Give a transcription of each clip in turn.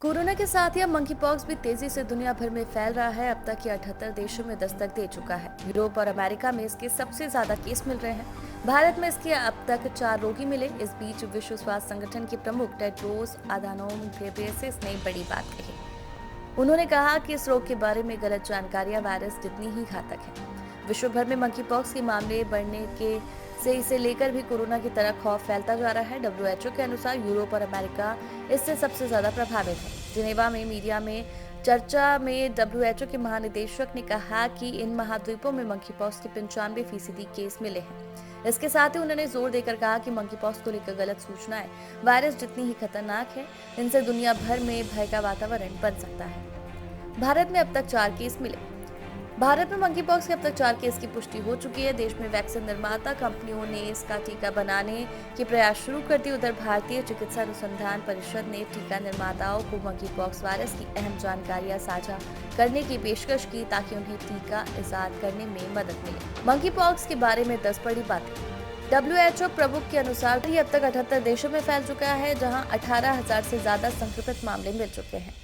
Corona के साथ ही अब मंकी पॉक्स भी तेजी से दुनिया भर में फैल रहा है। अब तक ये 78 देशों में दस्तक दे चुका है। यूरोप और अमेरिका में इसके सबसे ज्यादा केस मिल रहे हैं। भारत में इसके अब तक 4 रोगी मिले। इस बीच विश्व स्वास्थ्य संगठन के प्रमुख टेड्रोस अधानोम घेब्रेयेसस ने बड़ी बात कही। उन्होंने कहा कि इस रोग के बारे में गलत जानकारियां वायरस जितनी ही घातक है। विश्व भर में मंकी पॉक्स के मामले बढ़ने के से इसे लेकर भी कोरोना की तरह खौफ फैलता जा रहा है। डब्ल्यूएचओ के अनुसार यूरोप और अमेरिका इससे सबसे ज्यादा प्रभावित है। जिनेवा में मीडिया में चर्चा में डब्ल्यूएचओ के महानिदेशक ने कहा कि इन महाद्वीपों में मंकी पॉक्स के 95% केस मिले हैं। इसके साथ ही उन्होंने जोर देकर कहा कि मंकी पॉक्स को लेकर गलत सूचनाएं वायरस जितनी ही खतरनाक है, इनसे दुनिया भर में भय का वातावरण बन सकता है। भारत में अब तक 4 केस मिले। भारत में मंकी पॉक्स के अब तक 4 केस की पुष्टि हो चुकी है। देश में वैक्सीन निर्माता कंपनियों ने इसका टीका बनाने के प्रयास शुरू कर दिए। उधर भारतीय चिकित्सा अनुसंधान परिषद ने टीका निर्माताओं को मंकी पॉक्स वायरस की अहम जानकारियां साझा करने की पेशकश की ताकि उन्हें टीका इजाद करने में मदद मिले। मंकी पॉक्स के बारे में 10 बड़ी बातें। डब्ल्यूएचओ प्रमुख के अनुसार ये अब तक 78 देशों में फैल चुका है, जहां 18,000 से ज्यादा संक्रमित मामले मिल चुके हैं।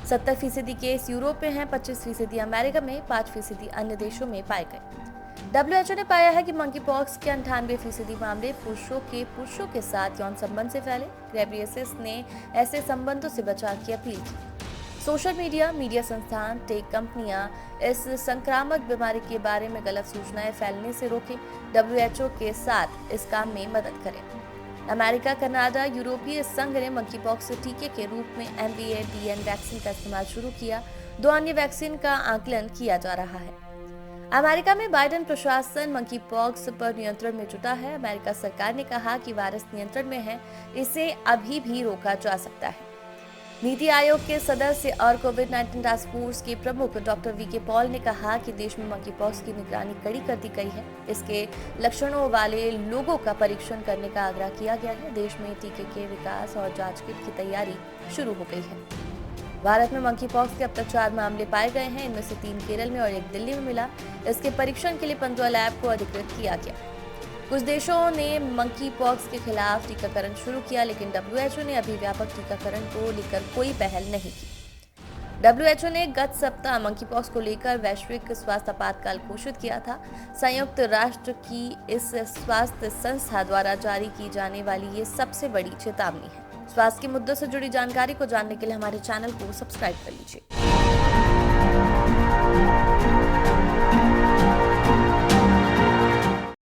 70% केस यूरोप में हैं, 25% अमेरिका में, 5% अन्य देशों में पाए गए। डब्ल्यूएचओ ने पाया है कि मंकी पॉक्स के 98% मामले पुरुषों के साथ यौन संबंध से फैले। घेब्रेयेसस ने ऐसे संबंधों से बचाव की अपील की। सोशल मीडिया संस्थान, टेक कंपनियां इस संक्रामक बीमारी के बारे में गलत सूचनाएं फैलने से रोकें। डब्ल्यूएचओ के साथ इस काम में मदद करें। अमेरिका, कनाडा, यूरोपीय संघ ने मंकी पॉक्स टीके के रूप में MVA-BN वैक्सीन का इस्तेमाल शुरू किया। 2 अन्य वैक्सीन का आकलन किया जा रहा है। अमेरिका में बाइडेन प्रशासन मंकी पॉक्स पर नियंत्रण में जुटा है। अमेरिका सरकार ने कहा कि वायरस नियंत्रण में है, इसे अभी भी रोका जा सकता है। नीति आयोग के सदस्य और कोविड-19 टास्क फोर्स के प्रमुख डॉक्टर वीके पॉल ने कहा कि देश में मंकी पॉक्स की निगरानी कड़ी कर दी गई है। इसके लक्षणों वाले लोगों का परीक्षण करने का आग्रह किया गया है। देश में टीके के विकास और जांच किट की तैयारी शुरू हो गई है। भारत में मंकी पॉक्स के अब तक 4 मामले पाए गए हैं। इनमें से 3 केरल में और 1 दिल्ली में मिला। इसके परीक्षण के लिए 15 लैब को अधिकृत किया गया। कुछ देशों ने मंकी पॉक्स के खिलाफ टीकाकरण शुरू किया, लेकिन डब्ल्यूएचओ ने अभी व्यापक टीकाकरण को लेकर कोई पहल नहीं की। डब्ल्यूएचओ ने गत सप्ताह मंकी पॉक्स को लेकर वैश्विक स्वास्थ्य आपातकाल घोषित किया था। संयुक्त राष्ट्र की इस स्वास्थ्य संस्था द्वारा जारी की जाने वाली ये सबसे बड़ी चेतावनी है। स्वास्थ्य के मुद्दों से जुड़ी जानकारी को जानने के लिए हमारे चैनल को सब्सक्राइब कर लीजिए।